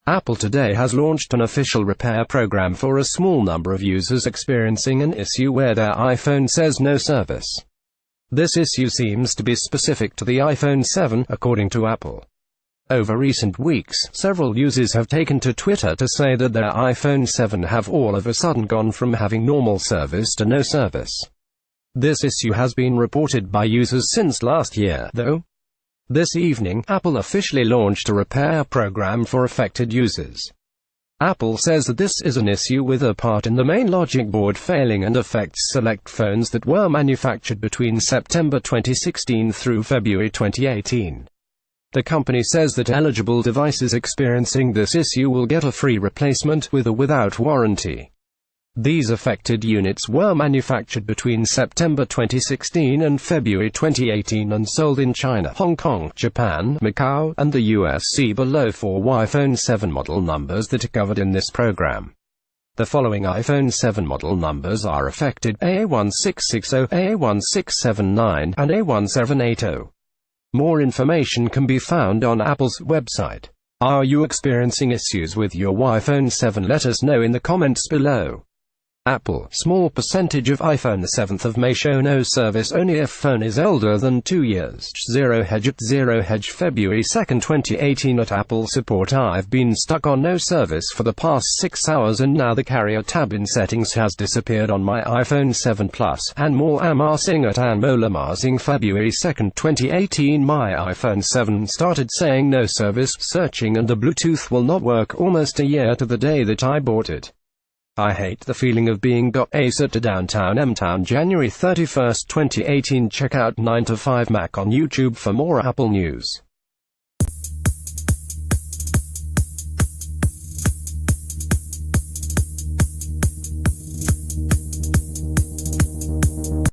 Apple today has launched an official repair program for a small number of users experiencing an issue where their iPhone says no service. This issue seems to be specific to the iPhone 7, according to Apple. Over recent weeks, several users have taken to Twitter to say that their iPhone 7 have all of a sudden gone from having normal service to no service. This issue has been reported by users since last year, though. This evening, Apple officially launched a repair program for affected users. Apple says that this is an issue with a part in the main logic board failing and affects select phones that were manufactured between September 2016 through February 2018. The company says that eligible devices experiencing this issue will get a free replacement with or without warranty. These affected units were manufactured between September 2016 and February 2018 and sold in China, Hong Kong, Japan, Macau, and the US. See below for iPhone 7 model numbers that are covered in this program. The following iPhone 7 model numbers are affected: AA1660, AA1679, and A1780. More information can be found on Apple's website. Are you experiencing issues with your iPhone 7? Let us know in the comments below. Apple, small percentage of iPhone 7th of May show no service only if phone is older than 2 years. 0Hedge at 0Hedge February 2, 2018 at Apple support. I've been stuck on no service for the past 6 hours and now the carrier tab in settings has disappeared on my iPhone 7 Plus, and more. Amarsing at Anmola Marsing February 2, 2018 my iPhone 7 started saying no service, searching and the Bluetooth will not work almost a year to the day that I bought it. I hate the feeling of being ASAP to Downtown M-Town January 31, 2018 Check out 9 to 5 Mac on YouTube for more Apple news.